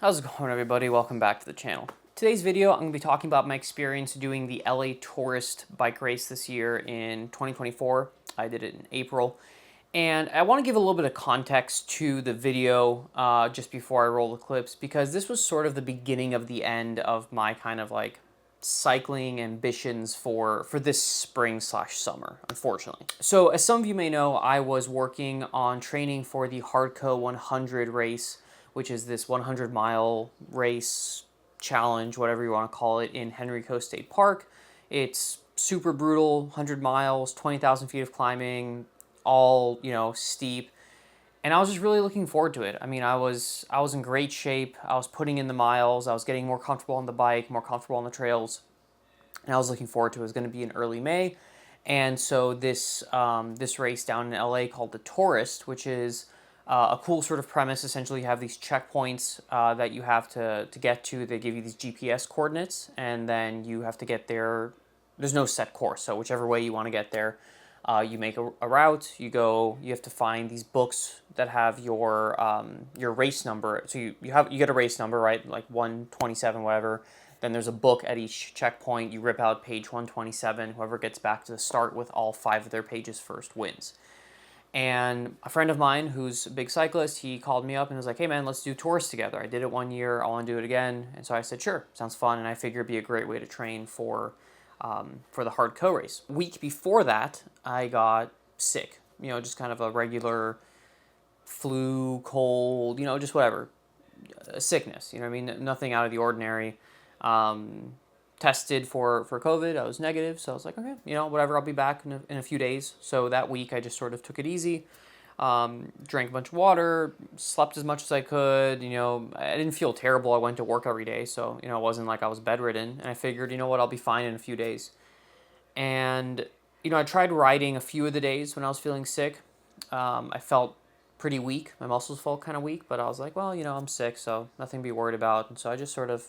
How's it going, everybody? Welcome back to the channel. Today's video, I'm going to be talking about my experience doing the LA Tourist bike race this year in 2024. I did it in April. And I want to give a little bit of context to the video just before I roll the clips, because this was sort of the beginning of the end of my kind of like cycling ambitions for this spring/summer, unfortunately. So as some of you may know, I was working on training for the Hard Coe 100 race, which is this 100-mile race challenge, whatever you want to call it, in Henrico State Park. It's super brutal, 100 miles, 20,000 feet of climbing, all, steep. And I was just really looking forward to it. I mean, I was in great shape. I was putting in the miles. I was getting more comfortable on the bike, more comfortable on the trails. And I was looking forward to it. It was going to be in early May. And so this race down in LA called the Tourist, which is a cool sort of premise. Essentially, you have these checkpoints that you have to get to. They give you these GPS coordinates, and then you have to get there. There's no set course, so whichever way you want to get there, you make a route. You have to find these books that have your race number. So you get a race number, right? Like 127, whatever. Then there's a book at each checkpoint. You rip out page 127. Whoever gets back to the start with all 5 of their pages first wins. And a friend of mine who's a big cyclist, he called me up and was like, hey man, let's do tours together. I did it one year, I want to do it again. And so I said, sure, sounds fun. And I figured it'd be a great way to train for the Hard Coe race. Week before that, I got sick, just kind of a regular flu, cold, just whatever, a sickness, nothing out of the ordinary. Tested for COVID. I was negative, so I was like, okay, whatever, I'll be back in a few days. So that week I just sort of took it easy, drank a bunch of water, slept as much as I could. I didn't feel terrible. I went to work every day, so it wasn't like I was bedridden. And I figured, I'll be fine in a few days. And I tried riding a few of the days when I was feeling sick. I felt pretty weak. My muscles felt kind of weak, but I was like, well, I'm sick, so nothing to be worried about. And so I just sort of,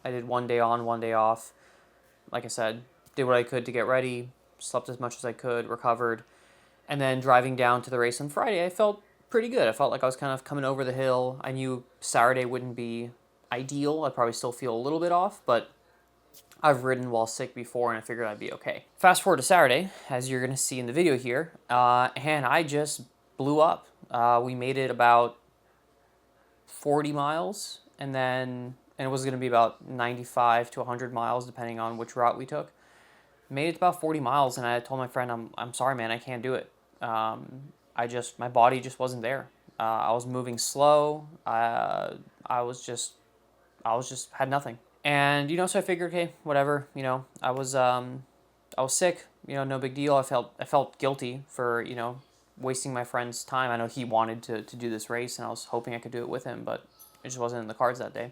I did one day on, one day off. Like I said, did what I could to get ready, slept as much as I could, recovered. And then driving down to the race on Friday, I felt pretty good. I felt like I was kind of coming over the hill. I knew Saturday wouldn't be ideal. I'd probably still feel a little bit off, but I've ridden while sick before, and I figured I'd be okay. Fast forward to Saturday, as you're going to see in the video here, and I just blew up. We made it about 40 miles, and it was going to be about 95 to 100 miles, depending on which route we took. Made it about 40 miles, and I told my friend, I'm sorry, man, I can't do it. My body just wasn't there. I was moving slow. I had nothing. And, so I figured, okay, whatever, I was sick, no big deal. I felt guilty for, wasting my friend's time. I know he wanted to do this race, and I was hoping I could do it with him, but it just wasn't in the cards that day.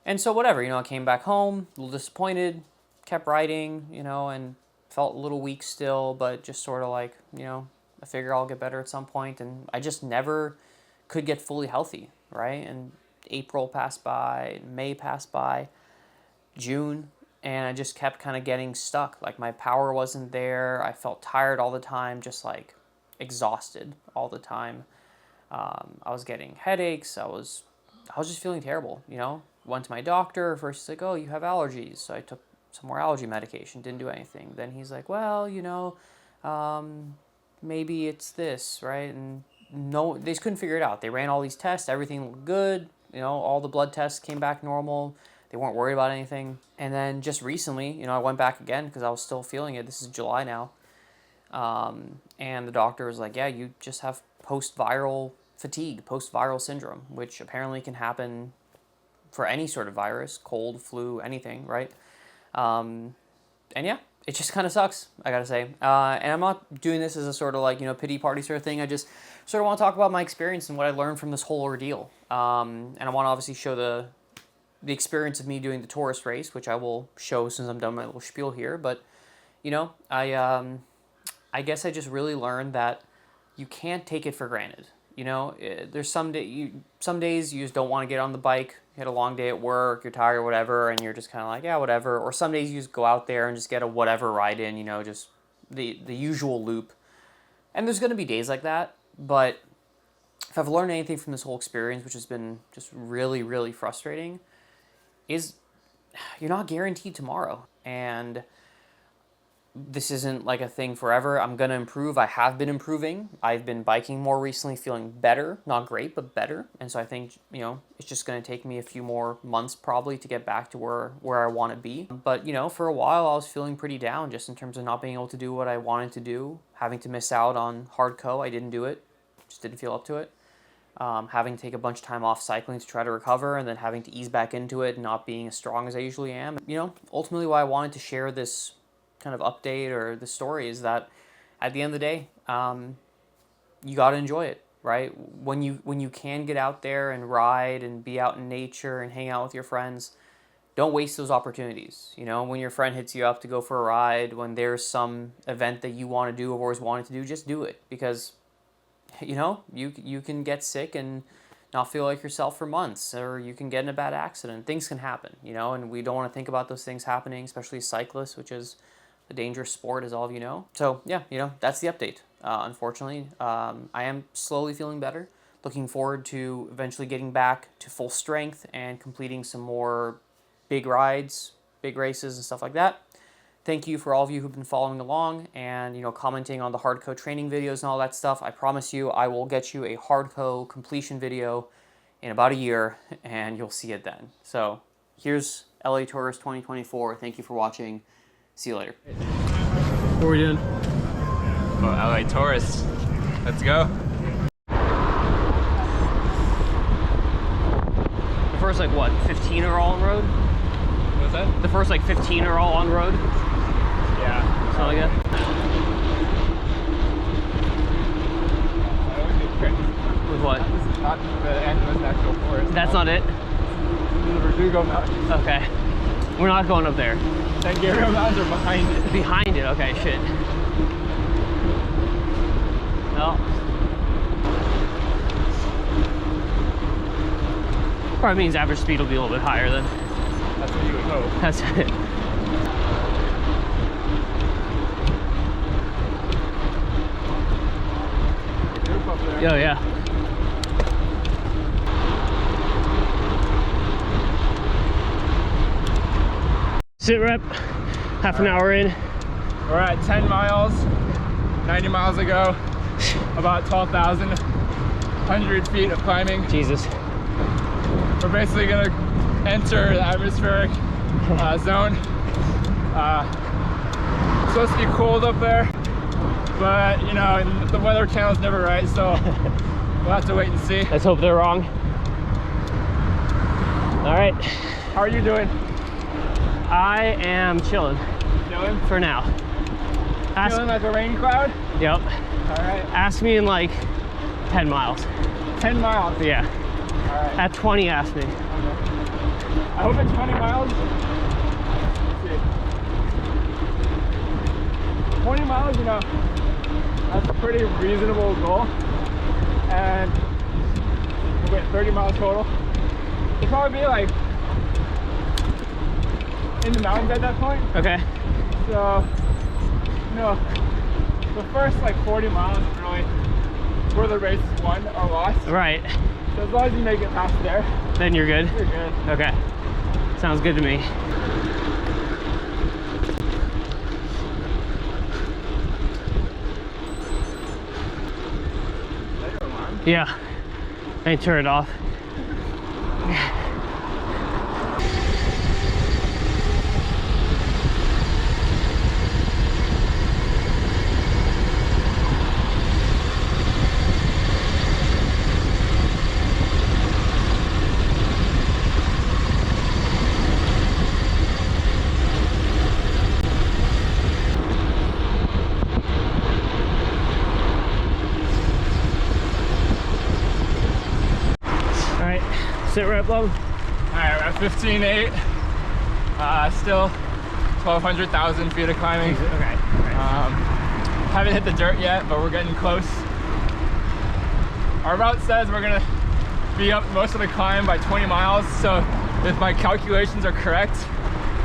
And so whatever, I came back home, a little disappointed, kept riding, and felt a little weak still, but just sort of like, I figure I'll get better at some point. And I just never could get fully healthy, right? And April passed by, May passed by, June, and I just kept kind of getting stuck. Like my power wasn't there. I felt tired all the time, just like exhausted all the time. I was getting headaches. I was just feeling terrible, Went to my doctor. First he's like, oh, you have allergies. So I took some more allergy medication, didn't do anything. Then he's like, well, maybe it's this, right? And no, they just couldn't figure it out. They ran all these tests, everything looked good. All the blood tests came back normal. They weren't worried about anything. And then just recently, I went back again because I was still feeling it. This is July now. And the doctor was like, yeah, you just have post-viral fatigue, post-viral syndrome, which apparently can happen for any sort of virus, cold, flu, anything, right? And yeah, it just kind of sucks, I gotta say. And I'm not doing this as a sort of like, pity party sort of thing. I just sort of want to talk about my experience and what I learned from this whole ordeal. And I want to obviously show the experience of me doing the Tourist race, which I will show as soon as I'm done my little spiel here. But, I guess I just really learned that you can't take it for granted. There's some days you just don't want to get on the bike. You had a long day at work, you're tired or whatever, and you're just kind of like, yeah, whatever. Or some days you just go out there and just get a whatever ride in, just the usual loop. And there's going to be days like that, but if I've learned anything from this whole experience, which has been just really, really frustrating, is you're not guaranteed tomorrow. And this isn't like a thing forever. I'm going to improve. I have been improving. I've been biking more recently, feeling better. Not great, but better. And so I think, you know, it's just going to take me a few more months probably to get back to where I want to be. But, you know, for a while I was feeling pretty down just in terms of not being able to do what I wanted to do, having to miss out on Hard Coe. I didn't do it. Just didn't feel up to it. Having to take a bunch of time off cycling to try to recover, and then having to ease back into it, not being as strong as I usually am. You know, ultimately why I wanted to share this kind of update or the story is that at the end of the day, you got to enjoy it, right? When you can get out there and ride and be out in nature and hang out with your friends, don't waste those opportunities. You know, when your friend hits you up to go for a ride, when there's some event that you want to do or always wanted to do, just do it, because you know, you can get sick and not feel like yourself for months, or you can get in a bad accident. Things can happen, you know, and we don't want to think about those things happening, especially cyclists, which is a dangerous sport, as all of you know. So yeah, you know, that's the update. Unfortunately, I am slowly feeling better. Looking forward to eventually getting back to full strength and completing some more big rides, big races and stuff like that. Thank you for all of you who've been following along and, you know, commenting on the Hard Coe training videos and all that stuff. I promise you I will get you a Hard Coe completion video in about a year, and you'll see it then. So here's LA Tourist 2024. Thank you for watching. See you later. What are we doing? Well, LA Tourist. Let's go. The first, like, what, 15 are all on road? What's that? The first, like, 15 are all on road? Yeah. Something like that? That would be great. With what? This is not the Angeles National Forest. That's not it? This is the Verdugo Mountains. Okay. We're not going up there. San Gabriel Mountains are behind it. Behind it, okay, shit. Well. Probably means average speed will be a little bit higher then. That's what you would hope. That's it. Group up there. Oh, yeah. Sit rep, half an hour in. We're at 10 miles, 90 miles ago, about 12,100 feet of climbing. Jesus. We're basically gonna enter the atmospheric zone. It's supposed to be cold up there, but you know, the weather channel's never right, so we'll have to wait and see. Let's hope they're wrong. All right. How are you doing? I am chilling Chilling? for now. Feeling like a rain cloud? Yep. All right. Ask me in like 10 miles. 10 miles? Yeah. All right. At 20, ask me. Okay. I hope it's 20 miles. Let's see. 20 miles, you know, that's a pretty reasonable goal. And we'll get 30 miles total. It'll probably be like in the mountains at that point. Okay. So, you know, the first like 40 miles is really where the race is won or lost. Right. So as long as you make it past there, Then you're good? you're good. Okay. Sounds good to me. Is that your alarm? Yeah. I turn it off. Sit rep low. All right, we're at 15.8. Still 1,200,000 feet of climbing. Okay. Haven't hit the dirt yet, but we're getting close. Our route says we're gonna be up most of the climb by 20 miles. So if my calculations are correct,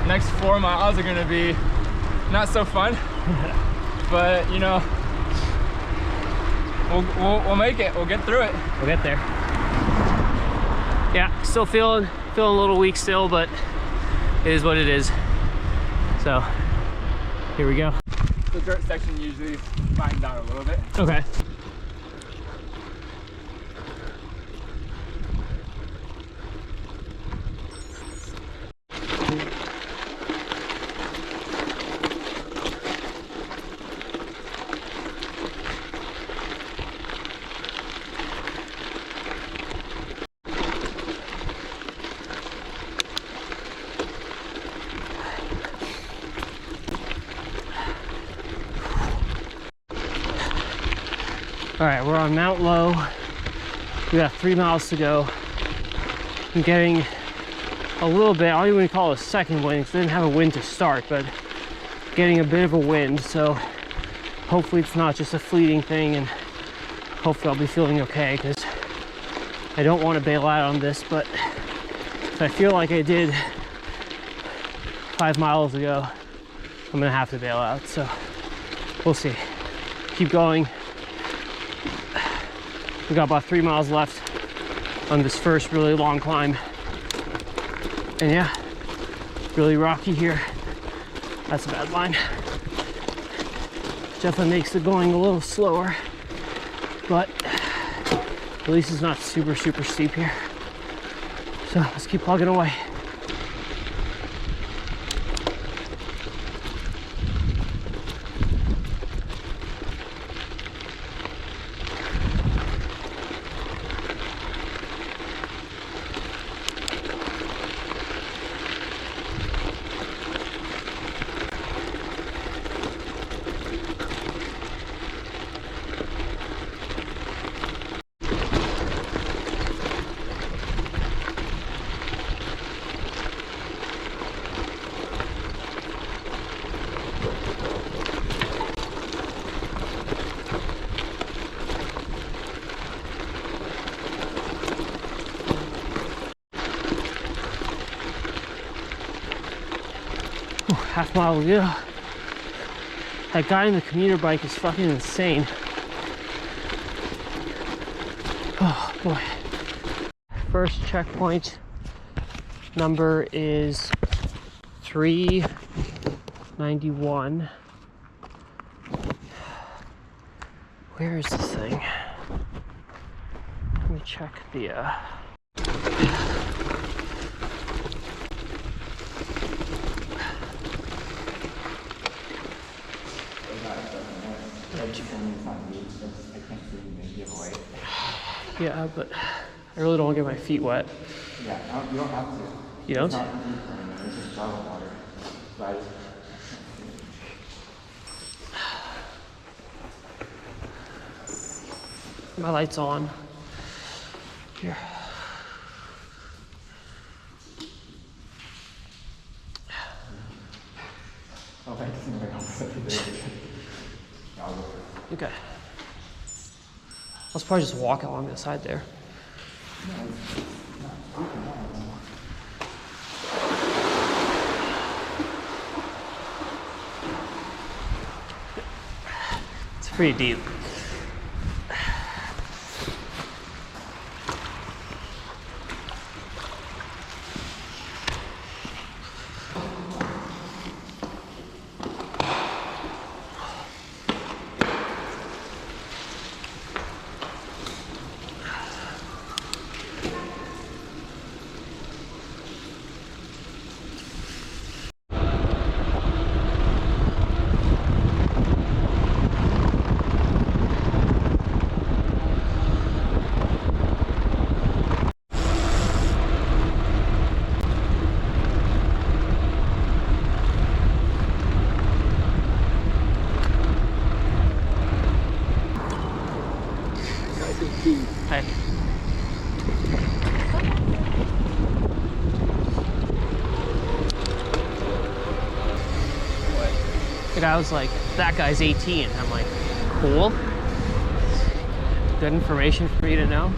the next 4 miles are gonna be not so fun. But you know, We'll make it. We'll get through it. We'll get there. Yeah, still feeling a little weak still, but it is what it is. So here we go. The dirt section usually flattens out a little bit. Okay. All right, we're on Mount Low. We got 3 miles to go. I'm getting a little bit, I don't even call it a second wind because I didn't have a wind to start, but getting a bit of a wind. So hopefully it's not just a fleeting thing, and hopefully I'll be feeling okay, because I don't want to bail out on this, but if I feel like I did 5 miles ago, I'm gonna have to bail out. So we'll see. Keep going. We got about 3 miles left on this first really long climb. And yeah, really rocky here. That's a bad line. Definitely makes the going a little slower, but at least it's not super steep here. So let's keep plugging away. Half mile to go. That guy in the commuter bike is fucking insane. Oh boy. First checkpoint number is 391. Where is this thing? Let me check the yeah, but I really don't want to get my feet wet. Yeah, you don't have to. You don't? It's not it's just travel water. But my light's on. Here. oh, thanks. Okay. Let's probably just walk along the side there. It's pretty deep. Hey. The guy was like, that guy's 18. I'm like, cool. Good information for me to know.